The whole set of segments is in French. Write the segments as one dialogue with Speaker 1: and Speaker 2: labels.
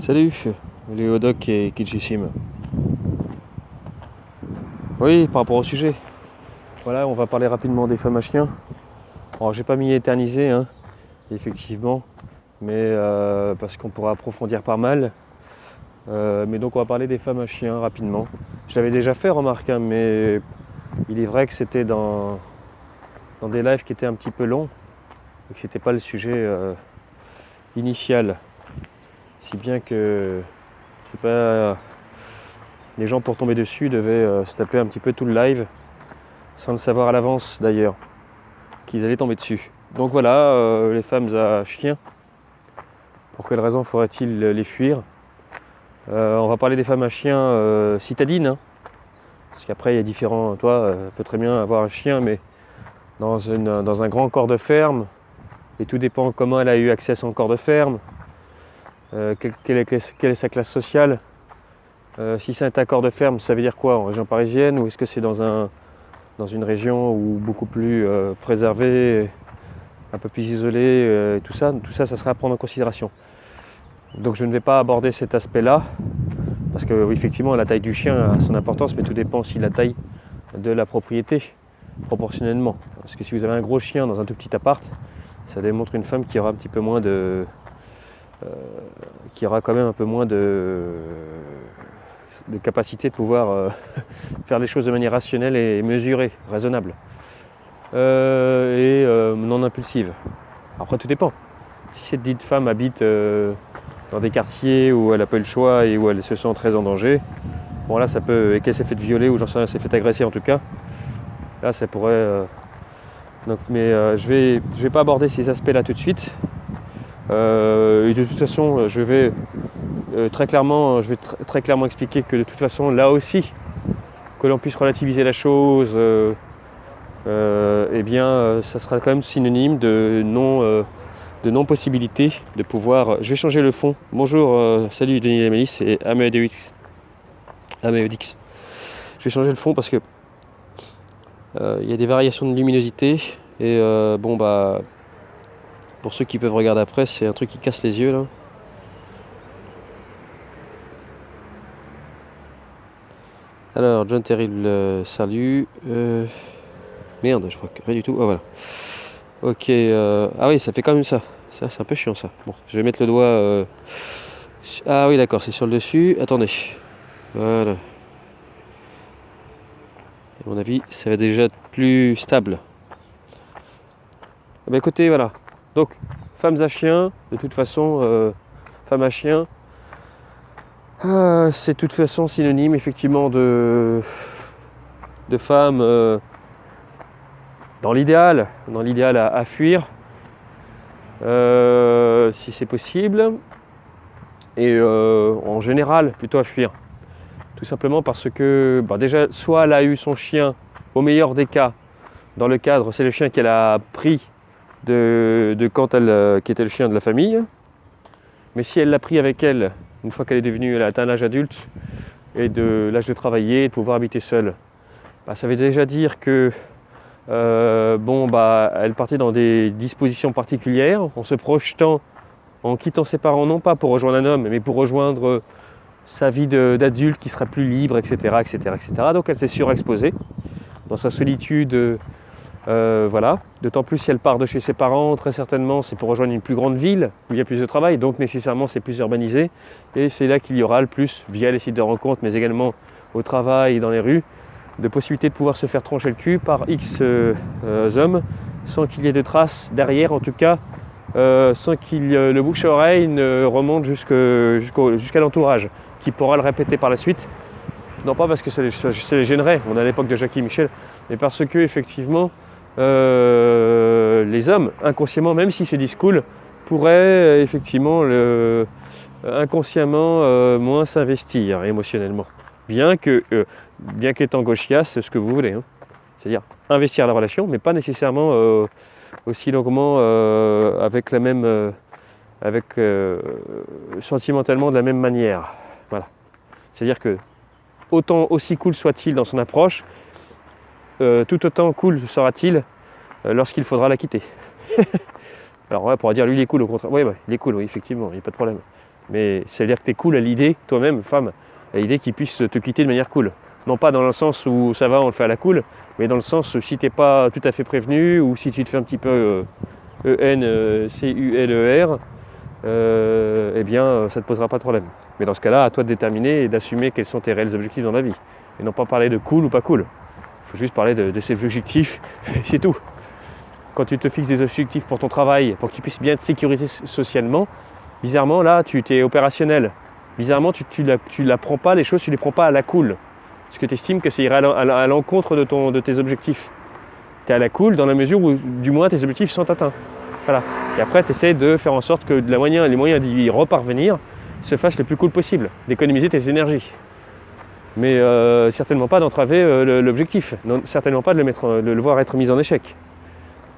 Speaker 1: Salut, Léodoc et Kitschissime. Oui, par rapport au sujet. Voilà, on va parler rapidement des femmes à chiens. Alors, j'ai pas m'y éterniser, hein, effectivement, mais parce qu'on pourra approfondir pas mal. Mais donc, on va parler des femmes à chiens rapidement. Je l'avais déjà fait, remarque, hein, mais il est vrai que c'était dans des lives qui étaient un petit peu longs et que c'était pas le sujet initial. Si bien que c'est pas. Les gens, pour tomber dessus, devaient se taper un petit peu tout le live, sans le savoir à l'avance d'ailleurs, qu'ils allaient tomber dessus. Donc voilà, les femmes à chiens. Pour quelle raison faudrait-il les fuir? On va parler des femmes à chiens citadines, hein, parce qu'après il y a différents. Toi, peut très bien avoir un chien, mais dans un grand corps de ferme, et tout dépend comment elle a eu accès à son corps de ferme, quelle est sa classe sociale. Si c'est un corps de ferme, ça veut dire quoi? En région parisienne, ou est-ce que c'est dans une région où beaucoup plus préservée, un peu plus isolée, tout ça, ça sera à prendre en considération. Donc je ne vais pas aborder cet aspect-là, parce que oui, effectivement la taille du chien a son importance, mais tout dépend aussi de la taille de la propriété, proportionnellement. Parce que si vous avez un gros chien dans un tout petit appart, ça démontre une femme qui aura un petit peu moins qui aura quand même un peu moins de capacité de pouvoir faire les choses de manière rationnelle et mesurée, raisonnable, et non impulsive. Après, tout dépend. Si cette dite femme habite dans des quartiers où elle n'a pas eu le choix et où elle se sent très en danger, bon là ça peut, et qu'elle s'est fait violer ou j'en sais rien, s'est fait agresser en tout cas, là ça pourrait. Donc, mais je vais pas aborder ces aspects-là tout de suite. Et de toute façon, je vais très clairement expliquer que de toute façon, là aussi, que l'on puisse relativiser la chose, eh bien, ça sera quand même synonyme de non-possibilité de pouvoir. Je vais changer le fond. Bonjour, salut Denis et Malice et Améodix. Je vais changer le fond parce que il y a des variations de luminosité et bon bah. Pour ceux qui peuvent regarder après, c'est un truc qui casse les yeux là. Alors, John Terry, salut. Merde, je vois que rien du tout. Ah voilà. Ok. Ah oui, ça fait quand même ça. Ça, c'est un peu chiant ça. Bon, je vais mettre le doigt. Ah oui, d'accord, c'est sur le dessus. Attendez. Voilà. À mon avis, ça va déjà être plus stable. Bah écoutez, voilà. Donc, femmes à chiens, de toute façon, femmes à chiens, c'est de toute façon synonyme effectivement de femmes dans l'idéal à fuir, si c'est possible, et en général plutôt à fuir. Tout simplement parce que déjà, soit elle a eu son chien, au meilleur des cas, dans le cadre, c'est le chien qu'elle a pris de quand qui était le chien de la famille, mais si elle l'a pris avec elle une fois qu'elle a atteint l'âge adulte et de l'âge de travailler et de pouvoir habiter seule, ça veut déjà dire que elle partait dans des dispositions particulières, en se projetant, en quittant ses parents, non pas pour rejoindre un homme, mais pour rejoindre sa vie d'adulte qui sera plus libre, etc., etc., etc. Donc elle s'est surexposée dans sa solitude. Voilà, d'autant plus si elle part de chez ses parents, très certainement c'est pour rejoindre une plus grande ville où il y a plus de travail, donc nécessairement c'est plus urbanisé, et c'est là qu'il y aura le plus, via les sites de rencontres, mais également au travail et dans les rues, de possibilités de pouvoir se faire trancher le cul par X hommes, sans qu'il y ait de traces derrière, en tout cas, sans qu'il le bouche à oreille ne remonte jusqu'à l'entourage, qui pourra le répéter par la suite, non pas parce que ça les gênerait, on est à l'époque de Jackie Michel, mais parce que effectivement les hommes, inconsciemment, même s'ils se disent cool, pourraient effectivement inconsciemment moins s'investir émotionnellement. Bien qu'étant gauchias, ce que vous voulez. Hein. C'est-à-dire investir la relation, mais pas nécessairement aussi longuement avec la même. Sentimentalement de la même manière. Voilà. C'est-à-dire que, aussi cool soit-il dans son approche, tout autant cool sera-t-il lorsqu'il faudra la quitter. Alors ouais, on pourra dire lui il est cool au contraire. Oui, il est cool, oui, effectivement, il n'y a pas de problème. Mais ça veut dire que tu es cool à l'idée, toi-même, femme, à l'idée qu'il puisse te quitter de manière cool. Non pas dans le sens où ça va, on le fait à la cool, mais dans le sens où si tu n'es pas tout à fait prévenu, ou si tu te fais un petit peu ENCULER, eh bien ça ne te posera pas de problème. Mais dans ce cas-là, à toi de déterminer et d'assumer quels sont tes réels objectifs dans la vie. Et non pas parler de cool ou pas cool. Il faut juste parler de ces objectifs, c'est tout. Quand tu te fixes des objectifs pour ton travail, pour que tu puisses bien te sécuriser socialement, bizarrement là, tu es opérationnel. Bizarrement, tu n'apprends pas les choses, tu ne les prends pas à la cool. Parce que tu estimes que ça ira à l'encontre de tes objectifs. Tu es à la cool dans la mesure où, du moins, tes objectifs sont atteints. Voilà. Et après, tu essaies de faire en sorte que les moyens d'y reparvenir se fassent le plus cool possible, d'économiser tes énergies. Mais certainement pas d'entraver l'objectif, certainement pas de le voir être mis en échec.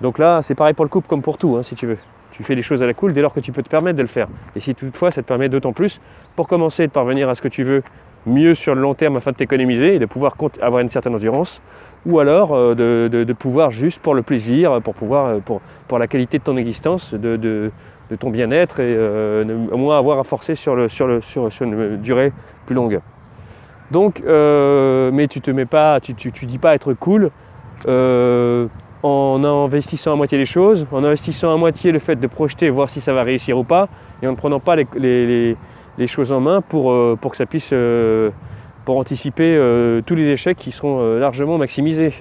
Speaker 1: Donc là, c'est pareil pour le couple comme pour tout, hein, si tu veux. Tu fais les choses à la cool dès lors que tu peux te permettre de le faire. Et si toutefois, ça te permet d'autant plus, pour commencer de parvenir à ce que tu veux mieux sur le long terme afin de t'économiser et de pouvoir avoir une certaine endurance, ou alors de pouvoir juste pour le plaisir, pour la qualité de ton existence, de ton bien-être et au moins avoir à forcer sur une durée plus longue. Donc, mais tu dis pas être cool en investissant à moitié les choses, en investissant à moitié le fait de projeter, voir si ça va réussir ou pas, et en ne prenant pas les choses en main pour que ça puisse, pour anticiper tous les échecs qui seront largement maximisés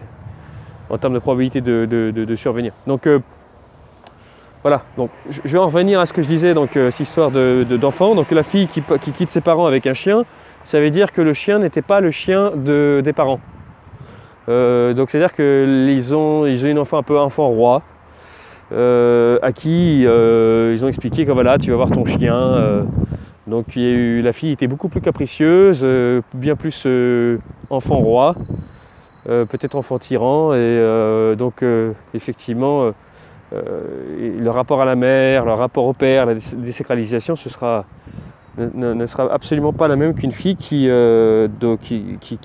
Speaker 1: en termes de probabilité de survenir. Donc voilà, donc, je vais en revenir à ce que je disais, donc cette histoire d'enfant. Donc la fille qui quitte ses parents avec un chien, ça veut dire que le chien n'était pas le chien des parents. Donc c'est-à-dire qu'ils ont une enfant un peu enfant roi, à qui ils ont expliqué que voilà, tu vas voir ton chien. Donc la fille était beaucoup plus capricieuse, bien plus enfant roi, peut-être enfant tyran, et donc effectivement le rapport à la mère, le rapport au père, la désacralisation, ne sera absolument pas la même qu'une fille qui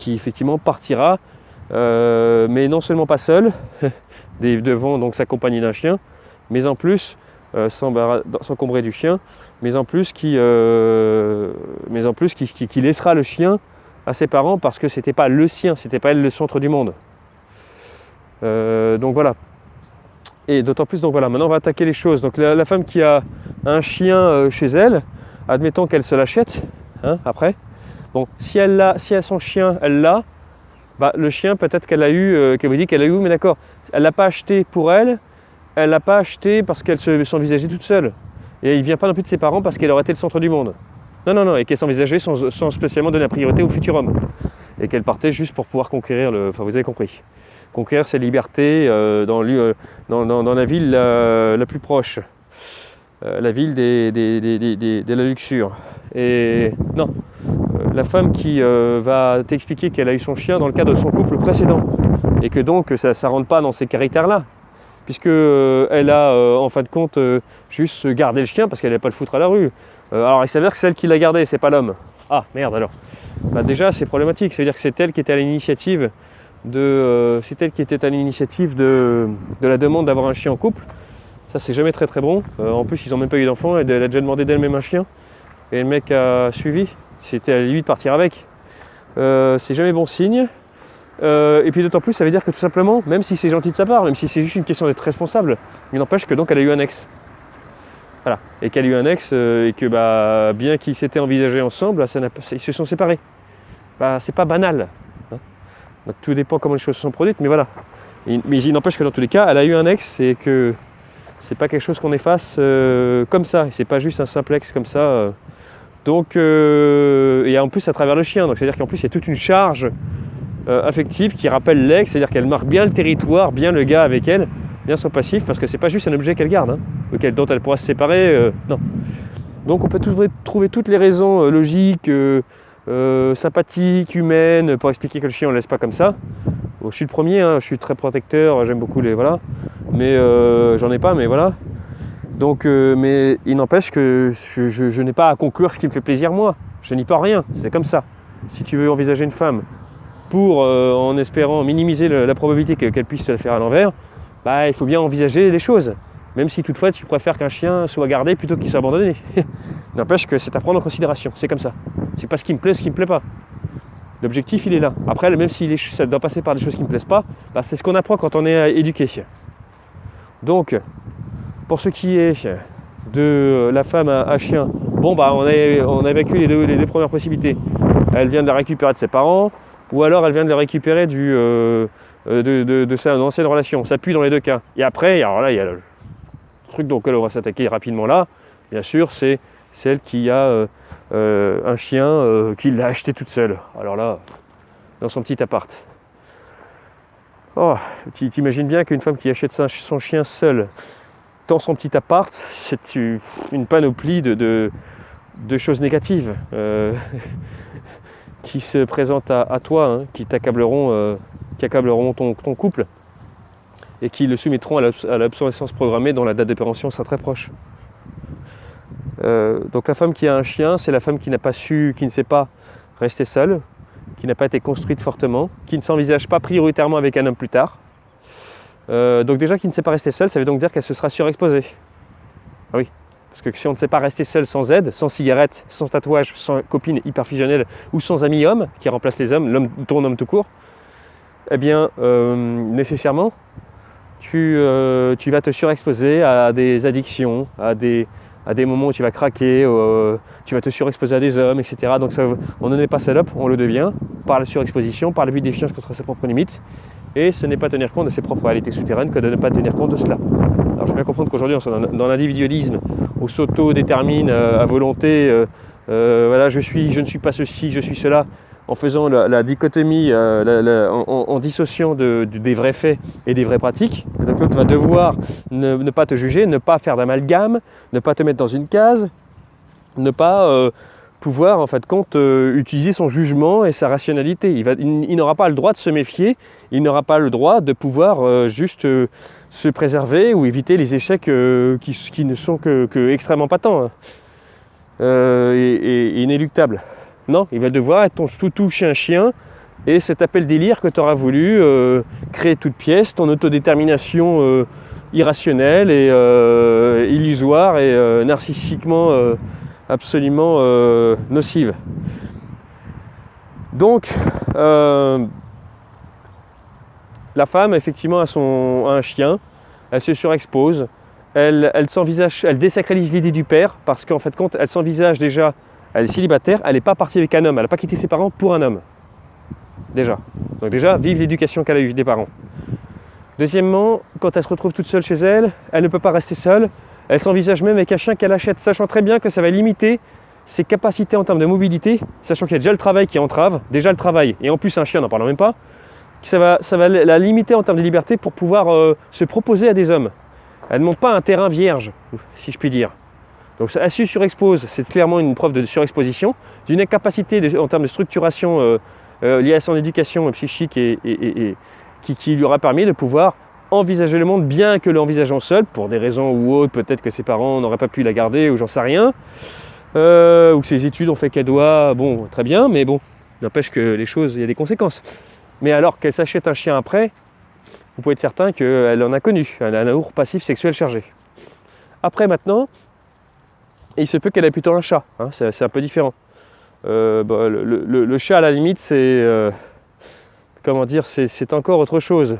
Speaker 1: effectivement partira, mais non seulement pas seule, devant donc s'accompagner d'un chien, mais en plus s'encombrer du chien, mais en plus qui laissera le chien à ses parents parce que c'était pas le sien, c'était pas elle le centre du monde. Donc voilà. Et d'autant plus, donc voilà, maintenant on va attaquer les choses. Donc la femme qui a un chien chez elle, admettons qu'elle se l'achète, hein, après. Bon, si elle a son chien, elle l'a, bah, le chien peut-être qu'elle vous dit qu'elle a eu, mais d'accord, elle l'a pas acheté pour elle l'a pas acheté parce qu'elle s'envisageait toute seule. Et il ne vient pas non plus de ses parents parce qu'elle aurait été le centre du monde. Non, et qu'elle s'envisageait sans spécialement donner la priorité au futur homme. Et qu'elle partait juste pour pouvoir conquérir enfin vous avez compris. Conquérir ses libertés dans la ville la plus proche. La ville de la luxure. Et non, la femme qui va t'expliquer qu'elle a eu son chien dans le cadre de son couple précédent. Et que donc ça ne rentre pas dans ces caractères-là. Puisque elle a en fin de compte juste gardé le chien parce qu'elle n'allait pas le foutre à la rue. Alors il s'avère que c'est elle qui l'a gardé, c'est pas l'homme. Ah merde alors. Bah, déjà c'est problématique, c'est-à-dire que c'est elle qui était à l'initiative de la demande d'avoir un chien en couple. Ça c'est jamais très très bon. En plus ils n'ont même pas eu d'enfant, elle a déjà demandé d'elle-même un chien. Et le mec a suivi, c'était à lui de partir avec. C'est jamais bon signe. Et puis d'autant plus ça veut dire que tout simplement, même si c'est gentil de sa part, même si c'est juste une question d'être responsable, il n'empêche que donc elle a eu un ex. Voilà. Et qu'elle a eu un ex et que bah, bien qu'ils s'étaient envisagés ensemble, ils se sont séparés. Bah, c'est pas banal. Hein. Donc tout dépend comment les choses se sont produites, mais voilà. Mais il n'empêche que dans tous les cas, elle a eu un ex et que c'est pas quelque chose qu'on efface comme ça. Et c'est pas juste un simple ex comme ça. Donc, et en plus à travers le chien. Donc c'est-à-dire qu'en plus il y a toute une charge affective qui rappelle l'ex, c'est-à-dire qu'elle marque bien le territoire, bien le gars avec elle, bien son passif, parce que c'est pas juste un objet qu'elle garde, hein, dont elle pourra se séparer, non. Donc on peut trouver toutes les raisons logiques, sympathiques, humaines, pour expliquer que le chien on le laisse pas comme ça. Bon, je suis le premier, hein, je suis très protecteur, j'aime beaucoup les... voilà, mais j'en ai pas, mais voilà. Donc, mais il n'empêche que je n'ai pas à conclure ce qui me fait plaisir moi, je n'y peux rien, c'est comme ça. Si tu veux envisager une femme en espérant minimiser la probabilité qu'elle puisse te la faire à l'envers, bah, il faut bien envisager les choses. Même si toutefois tu préfères qu'un chien soit gardé plutôt qu'il soit abandonné. N'empêche que c'est à prendre en considération, c'est comme ça. C'est pas ce qui me plaît, ce qui me plaît pas. L'objectif, il est là. Après, même si ça doit passer par des choses qui me plaisent pas, bah, c'est ce qu'on apprend quand on est éduqué. Donc, pour ce qui est de la femme à chien, bon, bah, on a vécu les deux premières possibilités. Elle vient de la récupérer de ses parents, ou alors elle vient de la récupérer de sa ancienne relation. Ça pue dans les deux cas. Et après, alors là, il y a le truc auquel on va s'attaquer rapidement là, bien sûr, c'est celle qui a un chien qui l'a acheté toute seule. Alors là, dans son petit appart. Oh, t'imagines bien qu'une femme qui achète son chien seule dans son petit appart, c'est une panoplie de choses négatives qui se présentent à toi, hein, qui accableront ton couple et qui le soumettront à l'obsolescence programmée dont la date de péremption sera très proche. Donc la femme qui a un chien, c'est la femme qui ne sait pas rester seule, qui n'a pas été construite fortement, qui ne s'envisage pas prioritairement avec un homme plus tard. Donc déjà qui ne sait pas rester seule, ça veut donc dire qu'elle se sera surexposée. Ah oui, parce que si on ne sait pas rester seul sans aide, sans cigarette, sans tatouage, sans copine hyper fusionnelle ou sans ami homme qui remplace les hommes, ton homme tout court, eh bien nécessairement tu vas te surexposer à des addictions, à des moments où tu vas craquer, tu vas te surexposer à des hommes, etc. Donc on ne n'est pas salope, on le devient par la surexposition, par l'abus de défiance contre ses propres limites. Et ce n'est pas tenir compte de ses propres réalités souterraines que de ne pas tenir compte de cela. Alors je peux bien comprendre qu'aujourd'hui on est dans l'individualisme, on s'auto-détermine à volonté, voilà, je ne suis pas ceci, je suis cela, en faisant la dichotomie, en dissociant des vrais faits et des vraies pratiques. Donc l'autre va devoir ne pas te juger, ne pas faire d'amalgame, ne pas te mettre dans une case, ne pas pouvoir en fait compte utiliser son jugement et sa rationalité. Il n'aura pas le droit de se méfier, il n'aura pas le droit de pouvoir juste se préserver ou éviter les échecs qui ne sont que extrêmement patents et inéluctables. Non, il va devoir être ton toutou chien et se taper le délire que tu auras voulu créer toute pièce, ton autodétermination irrationnelle et illusoire et narcissiquement absolument nocive. Donc, la femme, effectivement, a un chien, elle se surexpose, elle désacralise l'idée du père, parce qu'en fait, elle s'envisage déjà, elle est célibataire, elle n'est pas partie avec un homme, elle n'a pas quitté ses parents pour un homme. Déjà. Donc déjà, vive l'éducation qu'elle a eue des parents. Deuxièmement, quand elle se retrouve toute seule chez elle, elle ne peut pas rester seule, elle s'envisage même avec un chien qu'elle achète, sachant très bien que ça va limiter ses capacités en termes de mobilité, sachant qu'il y a déjà le travail qui entrave, déjà le travail, et en plus un chien, n'en parlons même pas, ça va la limiter en termes de liberté pour pouvoir se proposer à des hommes. Elle ne monte pas un terrain vierge, si je puis dire. Donc elle se surexpose, c'est clairement une preuve de surexposition, d'une incapacité en termes de structuration liée à son éducation psychique et qui lui aura permis de pouvoir envisager le monde bien que l'envisageant seul, pour des raisons ou autres, peut-être que ses parents n'auraient pas pu la garder ou j'en sais rien, ou que ses études ont fait qu'elle doit, bon, très bien, mais bon, n'empêche que les choses, il y a des conséquences. Mais alors qu'elle s'achète un chien après, vous pouvez être certain qu'elle en a connu, elle a un amour passif sexuel chargé. Après maintenant, il se peut qu'elle ait plutôt un chat, hein, c'est un peu différent. Le chat à la limite, c'est comment dire, c'est encore autre chose.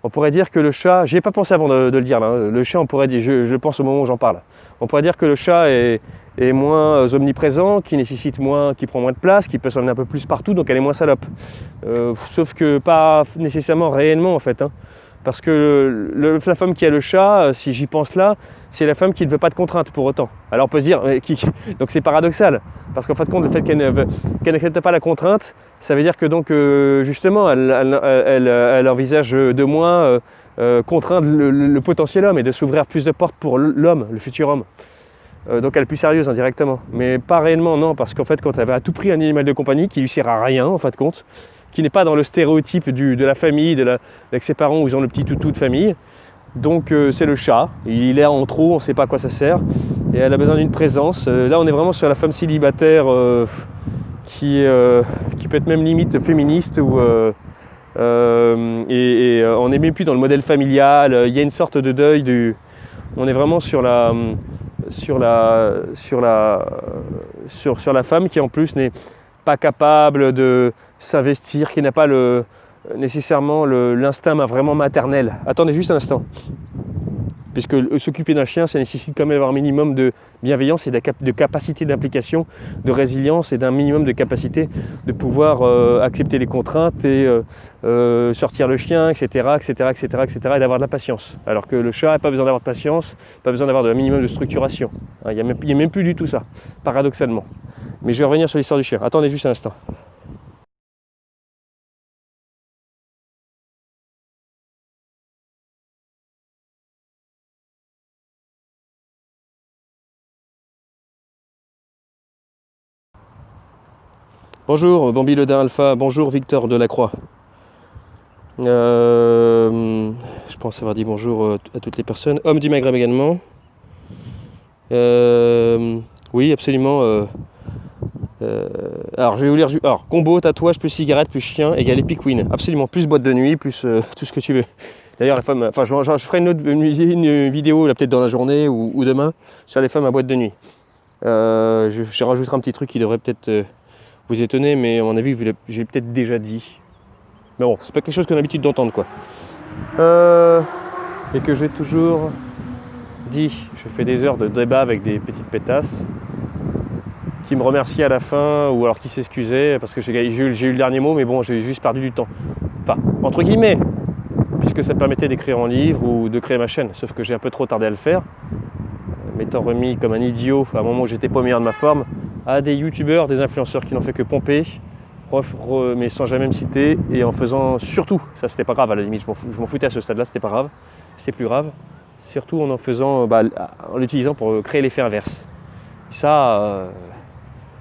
Speaker 1: On pourrait dire que le chat, j'y ai pas pensé avant de le dire là, hein. Le chat, on pourrait dire, je pense au moment où j'en parle, on pourrait dire que le chat est moins omniprésent, qui nécessite moins, qui prend moins de place, qui peut s'emmener un peu plus partout, donc elle est moins salope. Sauf que pas nécessairement réellement en fait, hein. Parce que la femme qui a le chat, si j'y pense là, c'est la femme qui ne veut pas de contraintes pour autant. Alors on peut se dire, donc c'est paradoxal, parce qu'en fait, le fait qu'elle n'accepte pas la contrainte, ça veut dire que donc justement elle envisage de moins contraindre le potentiel homme et de s'ouvrir plus de portes pour l'homme, le futur homme. Donc elle est plus sérieuse indirectement, mais pas réellement non, parce qu'en fait quand elle va à tout prix un animal de compagnie qui lui sert à rien en fin de compte, qui n'est pas dans le stéréotype de la famille, avec ses parents où ils ont le petit toutou de famille, donc c'est le chat, il est en trop, on ne sait pas à quoi ça sert, et elle a besoin d'une présence. Là on est vraiment sur la femme célibataire qui peut être même limite féministe, ou on n'est même plus dans le modèle familial, il y a une sorte de deuil on est vraiment sur sur la femme qui en plus n'est pas capable de s'investir, qui n'a pas nécessairement l'instinct vraiment maternel. Attendez juste un instant. Puisque s'occuper d'un chien, ça nécessite quand même d'avoir un minimum de bienveillance et de capacité d'implication, de résilience et d'un minimum de capacité de pouvoir accepter les contraintes et sortir le chien, etc., etc., etc., etc., et d'avoir de la patience. Alors que le chat n'a pas besoin d'avoir de patience, pas besoin d'avoir un minimum de structuration. Il n'y a même plus du tout ça, paradoxalement. Mais je vais revenir sur l'histoire du chien. Attendez juste un instant. Bonjour Bambi le Dain Alpha, bonjour Victor Delacroix. Je pense avoir dit bonjour à toutes les personnes. Homme du Maghreb également. Oui, absolument. Alors, je vais vous lire. Alors, combo, tatouage, plus cigarette, plus chien, égale Epic Win. Absolument. Plus boîte de nuit, plus tout ce que tu veux. D'ailleurs, la femme. Enfin, je ferai une vidéo, là, peut-être dans la journée ou demain, sur les femmes à boîte de nuit. Je rajouterai un petit truc qui devrait peut-être vous étonner, mais à mon avis, j'ai peut-être déjà dit. Mais bon, c'est pas quelque chose qu'on a l'habitude d'entendre, quoi. Et que j'ai toujours dit. Je fais des heures de débat avec des petites pétasses qui me remerciaient à la fin, ou alors qui s'excusaient parce que j'ai eu le dernier mot, mais bon, j'ai juste perdu du temps. Enfin, entre guillemets, puisque ça me permettait d'écrire en livre ou de créer ma chaîne, sauf que j'ai un peu trop tardé à le faire, m'étant remis comme un idiot à un moment où j'étais pas au meilleur de ma forme, à des youtubeurs, des influenceurs qui n'ont fait que pomper, mais sans jamais me citer, et en faisant surtout, ça c'était pas grave à la limite, je m'en foutais à ce stade-là, c'était pas grave, c'était plus grave, surtout en faisant, en l'utilisant pour créer l'effet inverse. Ça,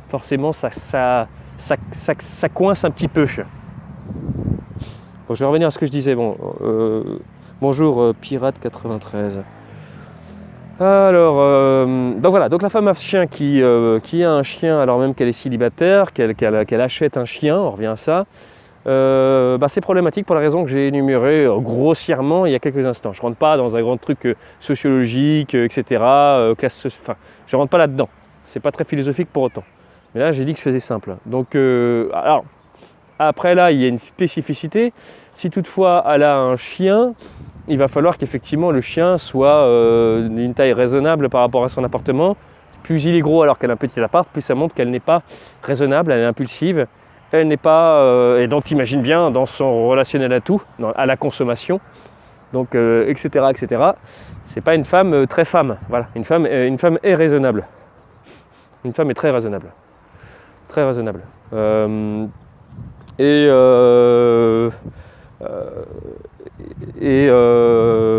Speaker 1: forcément, ça coince un petit peu. Bon, je vais revenir à ce que je disais. Bon, bonjour Pirate93. Alors, donc voilà, donc la femme à chien qui a un chien alors même qu'elle est célibataire, qu'elle achète un chien, on revient à ça, c'est problématique pour la raison que j'ai énumérée grossièrement il y a quelques instants. Je ne rentre pas dans un grand truc sociologique, etc. Enfin, je ne rentre pas là-dedans. C'est pas très philosophique pour autant. Mais là, j'ai dit que je faisais simple. Donc, alors, après là, il y a une spécificité. Si toutefois elle a un chien, il va falloir qu'effectivement le chien soit d'une taille raisonnable par rapport à son appartement. Plus il est gros alors qu'elle a un petit appart, plus ça montre qu'elle n'est pas raisonnable, elle est impulsive, elle n'est pas... et donc t'imagines bien dans son relationnel à tout, à la consommation, donc etc. etc. C'est pas une femme très femme, voilà. Une femme est raisonnable. Une femme est très raisonnable. Très raisonnable.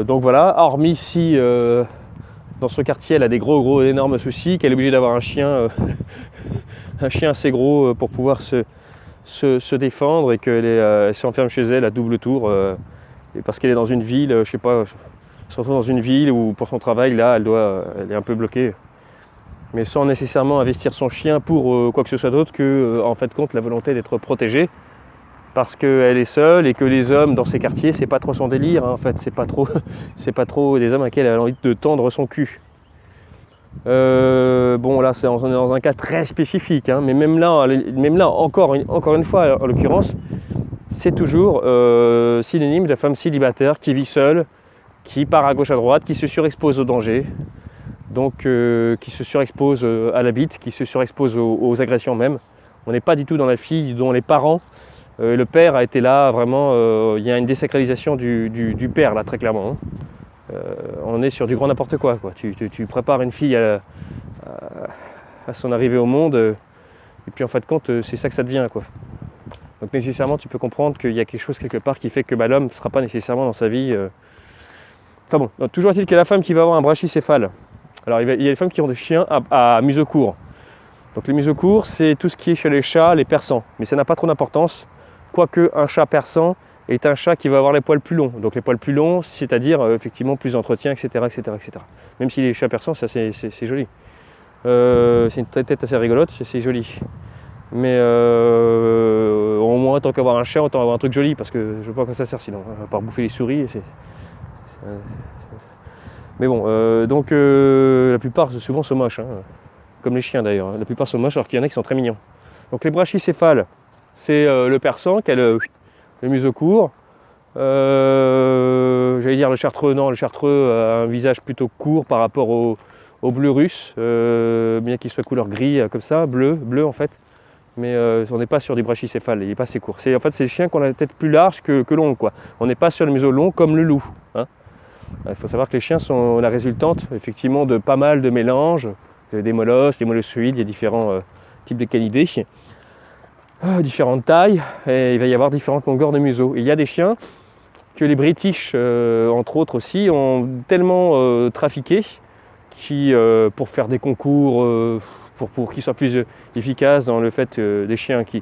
Speaker 1: Donc voilà, hormis si dans ce quartier elle a des gros énormes soucis, qu'elle est obligée d'avoir un chien assez gros pour pouvoir se défendre et qu'elle s'enferme chez elle à double tour et parce qu'elle est dans une ville, je sais pas, elle se retrouve dans une ville où pour son travail là elle est un peu bloquée, mais sans nécessairement investir son chien pour quoi que ce soit d'autre que en fait compte la volonté d'être protégée. Parce qu'elle est seule et que les hommes dans ces quartiers, c'est pas trop son délire, hein, en fait, c'est pas trop des hommes à qui elle a envie de tendre son cul. Bon là, on est dans un cas très spécifique, hein, mais même là, encore une fois, en l'occurrence, c'est toujours synonyme de femme célibataire qui vit seule, qui part à gauche à droite, qui se surexpose au danger, donc qui se surexpose à la bite, qui se surexpose aux agressions même. On n'est pas du tout dans la fille dont les parents... le père a été là, vraiment, il y a une désacralisation du père, là, très clairement. Hein. On est sur du grand n'importe quoi. Tu prépares une fille à son arrivée au monde, et puis en fin de compte, c'est ça que ça devient, quoi. Donc nécessairement, tu peux comprendre qu'il y a quelque chose quelque part qui fait que l'homme ne sera pas nécessairement dans sa vie... Enfin bon, donc, toujours est-il qu'il y a la femme qui va avoir un brachycéphale. Alors il y a les femmes qui ont des chiens à museau court. Donc les museaux courts, c'est tout ce qui est chez les chats, les persans. Mais ça n'a pas trop d'importance. Quoique un chat persan est un chat qui va avoir les poils plus longs. Donc les poils plus longs, c'est-à-dire effectivement plus d'entretien, etc., etc., etc. Même si les chats persans, ça c'est joli. C'est une tête assez rigolote, c'est joli. Mais au moins, tant qu'avoir un chien, autant avoir un truc joli, parce que je ne vois pas à quoi ça sert sinon, à part bouffer les souris. Mais bon, la plupart souvent sont moches, hein, comme les chiens d'ailleurs. La plupart sont moches alors qu'il y en a qui sont très mignons. Donc les brachycéphales, c'est le persan qui a le museau court. J'allais dire le chartreux, non, le chartreux a un visage plutôt court par rapport au bleu russe, bien qu'il soit couleur gris comme ça, bleu en fait. Mais on n'est pas sur du brachycéphale, il n'est pas assez court. En fait, c'est les chiens qui ont la tête plus large que longue, quoi. On n'est pas sur le museau long comme le loup, hein. Il faut savoir que les chiens sont la résultante effectivement de pas mal de mélanges, des molosses, des molossoïdes, il y a différents types de canidés, différentes tailles, et il va y avoir différentes longueurs de museau. Et il y a des chiens que les British, entre autres aussi, ont tellement trafiqué qui, pour faire des concours, pour qu'ils soient plus efficaces dans le fait des chiens qui,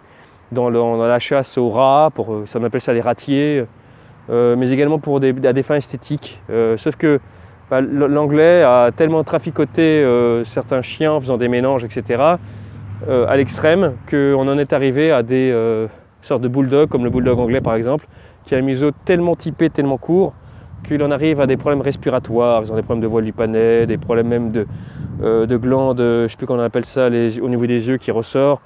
Speaker 1: dans la chasse aux rats, ça on appelle ça les ratiers, mais également à des fins esthétiques. Sauf que l'anglais a tellement traficoté certains chiens en faisant des mélanges, etc., à l'extrême, qu'on en est arrivé à des sortes de bulldogs, comme le bulldog anglais par exemple, qui a un museau tellement typé, tellement court, qu'il en arrive à des problèmes respiratoires. Ils ont des problèmes de voile du Panay, des problèmes même de glandes, je ne sais plus comment on appelle ça, au niveau des yeux qui ressort.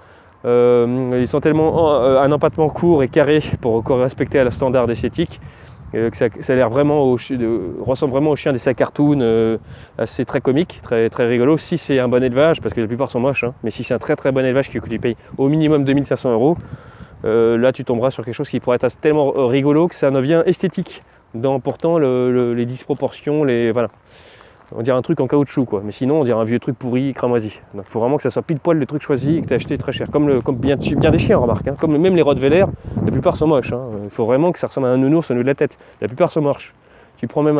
Speaker 1: Ils sont tellement un empattement court et carré pour respecter à la standard esthétique que ça a l'air vraiment ressemble vraiment au chien des sacs cartoon, assez très comique, très, très rigolo, si c'est un bon élevage, parce que la plupart sont moches, hein, mais si c'est un très très bon élevage que tu payes au minimum 2500 €, là tu tomberas sur quelque chose qui pourrait être tellement rigolo que ça devient esthétique, dans pourtant les disproportions, voilà. On dirait un truc en caoutchouc, quoi. Mais sinon on dirait un vieux truc pourri, cramoisi. Donc il faut vraiment que ça soit pile poil le truc choisi et que tu as acheté très cher. Comme bien des chiens, remarque, hein. Comme même les Rottweiler, la plupart sont moches, hein. Il faut vraiment que ça ressemble à un nounours au niveau de la tête. La plupart sont moches. Tu prends même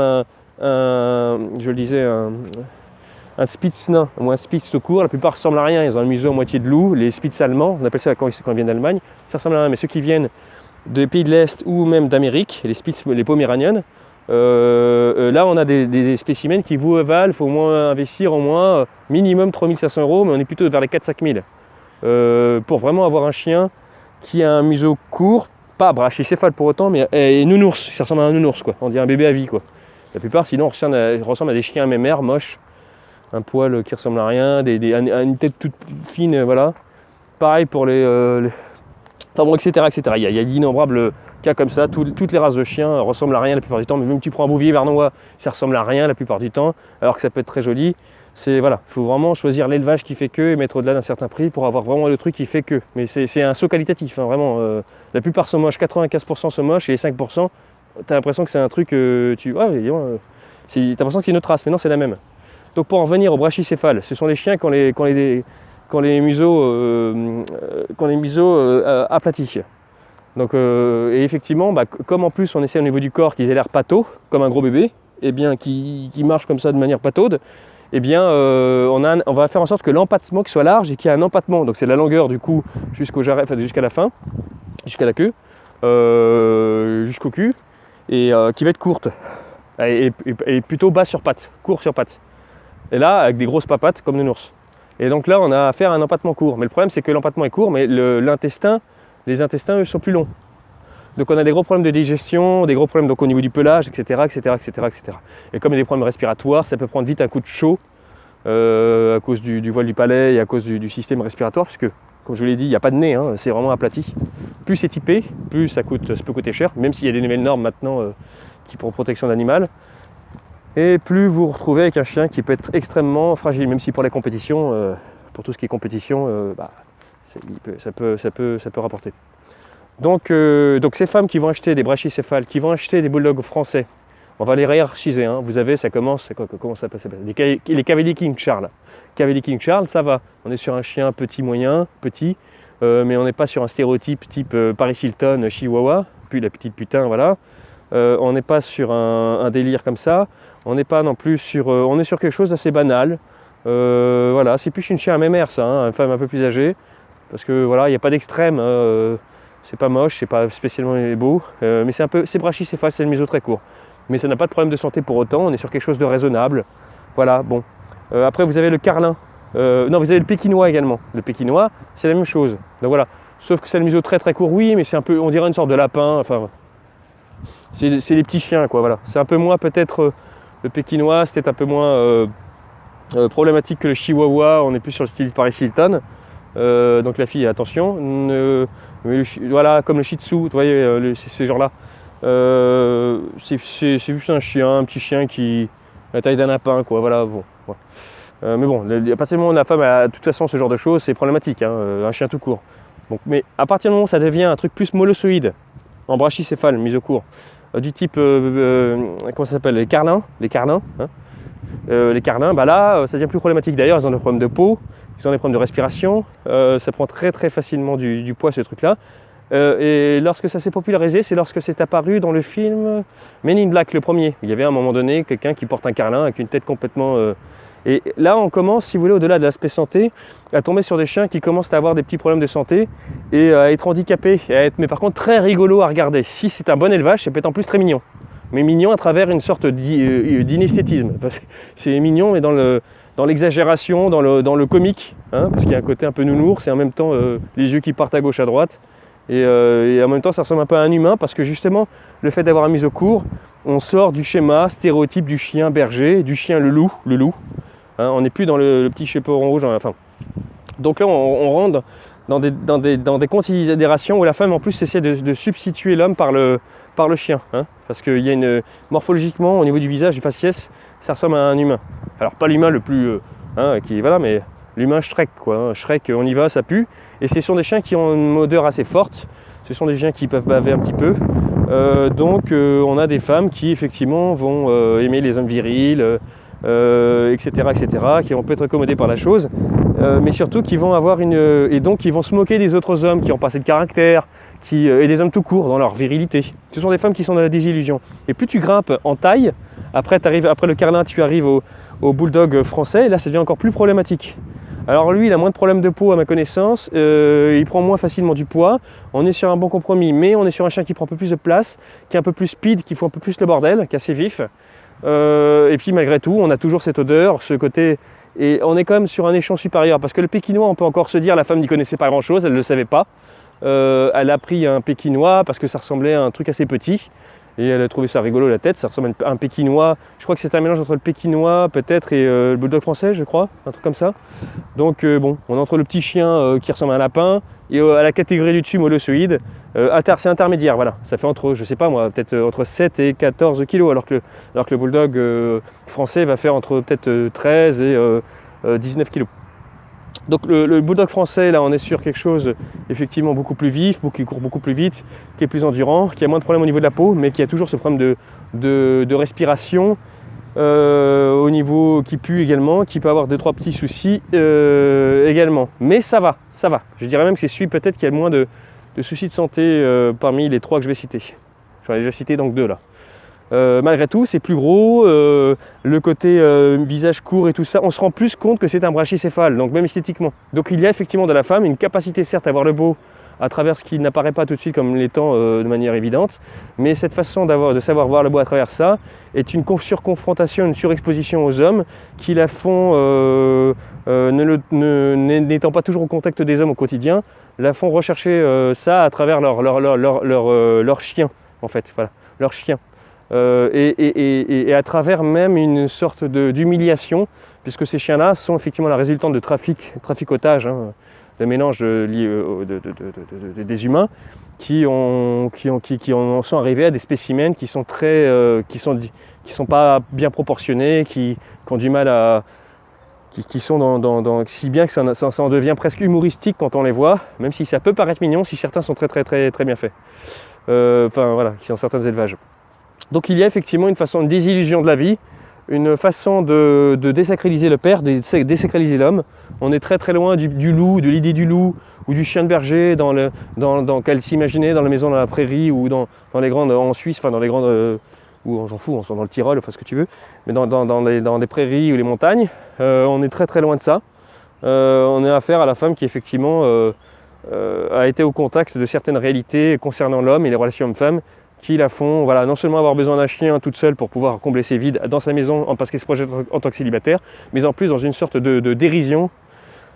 Speaker 1: je le disais, un Spitz nain ou un Spitz tout court, la plupart ressemblent à rien. Ils ont un museau à moitié de loup. Les Spitz allemands, on appelle ça quand ils viennent d'Allemagne, ça ressemble à rien. Mais ceux qui viennent des pays de l'Est ou même d'Amérique, les Spitz, les Poméraniennes, là on a des spécimens qui vous valent, il faut au moins investir au moins minimum 3500 €, mais on est plutôt vers les 4-5 000 pour vraiment avoir un chien qui a un museau court, pas brachycéphale pour autant, mais nounours, ça ressemble à un nounours, quoi. On dirait un bébé à vie, quoi. La plupart sinon ressemblent à des chiens mémères moches, un poil qui ressemble à rien, une tête toute fine, voilà. Pareil pour enfin bon, etc. Il y a d'innombrables cas comme ça. Toutes les races de chiens ressemblent à rien la plupart du temps. Mais même tu prends un bouvier vernois, ça ressemble à rien la plupart du temps, alors que ça peut être très joli. Voilà, il faut vraiment choisir l'élevage qui fait que et mettre au-delà d'un certain prix pour avoir vraiment le truc qui fait que. Mais c'est un saut qualitatif, hein, vraiment. La plupart sont moches, 95% sont moches, et les 5%, tu as l'impression que c'est un truc t'as l'impression que c'est une autre race, mais non, c'est la même. Donc pour en revenir au brachycéphale, ce sont les chiens qui ont les museaux aplatis. Donc, et effectivement, comme en plus on essaie au niveau du corps qu'ils aient l'air pâteaux, comme un gros bébé, et bien qui marche comme ça de manière pataude, et bien on va faire en sorte que l'empattement soit large et qu'il y ait un empattement. Donc c'est la longueur du cou jusqu'au jarret, enfin, jusqu'à la fin, jusqu'à la queue, jusqu'au cul, et qui va être courte et plutôt bas sur pattes, court sur pattes. Et là avec des grosses papates comme nounours. Et donc là on a affaire à un empattement court. Mais le problème c'est que l'empattement est court, mais les intestins eux sont plus longs. Donc on a des gros problèmes de digestion, des gros problèmes donc, au niveau du pelage, etc. Et comme il y a des problèmes respiratoires, ça peut prendre vite un coup de chaud à cause du voile du palais et à cause du système respiratoire, puisque comme je vous l'ai dit, il n'y a pas de nez, hein, c'est vraiment aplati. Plus c'est typé, plus ça peut coûter cher, même s'il y a des nouvelles normes maintenant qui pour protection d'animal. Et plus vous vous retrouvez avec un chien qui peut être extrêmement fragile, même si pour les compétitions, pour tout ce qui est compétition, ça peut rapporter. Donc ces femmes qui vont acheter des brachycéphales, qui vont acheter des bulldogs français, on va les hiérarchiser, hein. Vous avez, comment ça passe, les Cavalier King Charles. Cavalier King Charles, ça va. On est sur un chien petit, moyen, petit, mais on n'est pas sur un stéréotype type Paris Hilton, Chihuahua, puis la petite putain, voilà. On n'est pas sur un délire comme ça. On n'est pas non plus sur... on est sur quelque chose d'assez banal. Voilà, c'est plus une chien à mémère, ça, hein, une femme un peu plus âgée. Parce que voilà, il n'y a pas d'extrême. C'est pas moche, c'est pas spécialement beau. Mais c'est brachycéphale, c'est le museau très court. Mais ça n'a pas de problème de santé pour autant. On est sur quelque chose de raisonnable. Voilà, bon. Après, vous avez le carlin. Non, vous avez le pékinois également. Le pékinois, c'est la même chose. Donc voilà. Sauf que c'est le museau très très court, oui, mais c'est un peu, on dirait une sorte de lapin. Enfin, c'est les petits chiens, quoi. Voilà. C'est un peu moins peut-être Le pékinois, c'était un peu moins problématique que le chihuahua, on est plus sur le style Paris Hilton. Donc la fille, attention. Voilà, comme le shih tzu, vous voyez, ces genres-là. C'est juste un petit chien qui a la taille d'un lapin, quoi. Voilà, bon. Ouais. Mais bon, à partir du moment où la femme a de toute façon ce genre de choses, c'est problématique, hein, un chien tout court. Donc, mais à partir du moment où ça devient un truc plus molossoïde, en brachycéphale, mise au court, du type, comment ça s'appelle, les carlins, hein, les carlins, bah là, ça devient plus problématique. D'ailleurs, ils ont des problèmes de peau, ils ont des problèmes de respiration, ça prend très très facilement du poids, ce truc-là. Et lorsque ça s'est popularisé, c'est lorsque c'est apparu dans le film Men in Black, le premier. Il y avait à un moment donné quelqu'un qui porte un carlin avec une tête complètement... Et là, on commence, si vous voulez, au-delà de l'aspect santé, à tomber sur des chiens qui commencent à avoir des petits problèmes de santé et à être handicapés, mais par contre très rigolo à regarder. Si c'est un bon élevage, c'est peut-être en plus très mignon. Mais mignon à travers une sorte d'inesthétisme. C'est mignon, mais dans l'exagération, dans le comique, hein, parce qu'il y a un côté un peu nounours et en même temps les yeux qui partent à gauche, à droite. Et en même temps, ça ressemble un peu à un humain parce que justement, le fait d'avoir mis au court, on sort du schéma stéréotype du chien berger, du chien le loup. Hein, on n'est plus dans le petit chaperon rouge. Enfin. Donc là, on rentre dans des considérations où la femme en plus essaie de substituer l'homme par le chien. Hein, parce qu'il y a morphologiquement, au niveau du visage, du faciès, ça ressemble à un humain. Alors pas l'humain le plus... voilà, mais l'humain Shrek, quoi. Hein. Shrek, on y va, ça pue. Et ce sont des chiens qui ont une odeur assez forte. Ce sont des chiens qui peuvent baver un petit peu. Donc on a des femmes qui effectivement vont aimer les hommes virils, etc., qui vont peut être accommodés par la chose, mais surtout qui vont avoir et donc qui vont se moquer des autres hommes qui ont passé de caractère, et des hommes tout court dans leur virilité. Ce sont des femmes qui sont dans la désillusion. Et plus tu grimpes en taille, après le carlin, tu arrives au bulldog français, et là ça devient encore plus problématique. Alors lui, il a moins de problèmes de peau à ma connaissance, il prend moins facilement du poids, on est sur un bon compromis, mais on est sur un chien qui prend un peu plus de place, qui est un peu plus speed, qui fait un peu plus le bordel, qui est assez vif. Et puis malgré tout, on a toujours cette odeur, ce côté, et on est quand même sur un échelon supérieur, parce que le pékinois, on peut encore se dire, la femme n'y connaissait pas grand-chose, elle ne le savait pas. Elle a pris un pékinois parce que ça ressemblait à un truc assez petit. Et elle a trouvé ça rigolo la tête, ça ressemble à un pékinois. Je crois que c'est un mélange entre le pékinois peut-être et le bulldog français, je crois, un truc comme ça. Donc bon, on est entre le petit chien qui ressemble à un lapin et à la catégorie du dessus molossoïde. C'est intermédiaire, voilà. Ça fait entre, je sais pas moi, peut-être entre 7 et 14 kilos, alors que le bulldog français va faire entre peut-être 13 et 19 kilos. Donc le bulldog français, là on est sur quelque chose effectivement beaucoup plus vif, qui court beaucoup plus vite, qui est plus endurant, qui a moins de problèmes au niveau de la peau, mais qui a toujours ce problème de respiration, au niveau qui pue également, qui peut avoir 2-3 petits soucis également. Mais ça va. Je dirais même que c'est celui peut-être qui a le moins de soucis de santé parmi les 3 que je vais citer. J'en ai déjà cité donc 2 là. Malgré tout, c'est plus gros, le côté visage court et tout ça, on se rend plus compte que c'est un brachycéphale, donc même esthétiquement. Donc il y a effectivement de la femme une capacité certes à voir le beau à travers ce qui n'apparaît pas tout de suite comme l'étant de manière évidente, mais cette façon de savoir voir le beau à travers ça est une surconfrontation, une surexposition aux hommes qui la font, n'étant pas toujours au contact des hommes au quotidien, la font rechercher ça à travers leur chien, en fait, voilà, leur chien. Et à travers même une sorte d'humiliation, puisque ces chiens-là sont effectivement la résultante de traficotage, hein, de mélange des humains qui en sont arrivés à des spécimens qui sont pas bien proportionnés, qui ont du mal à... qui sont si bien que ça en devient presque humoristique quand on les voit, même si ça peut paraître mignon, si certains sont très bien faits. Enfin voilà, qui sont certains élevages. Donc il y a effectivement une façon de désillusion de la vie, une façon de désacraliser le père, de désacraliser l'homme. On est très loin du loup, de l'idée du loup ou du chien de berger qu'elle s'imaginait dans la maison dans la prairie ou dans les grandes en Suisse, enfin dans les grandes ou j'en fous, on soit dans le Tyrol, enfin ce que tu veux, mais dans des prairies ou les montagnes, on est très loin de ça. On a affaire à la femme qui effectivement a été au contact de certaines réalités concernant l'homme et les relations hommes-femmes qui la font, voilà, non seulement avoir besoin d'un chien toute seule pour pouvoir combler ses vides dans sa maison parce qu'elle se projette en tant que célibataire, mais en plus dans une sorte de dérision,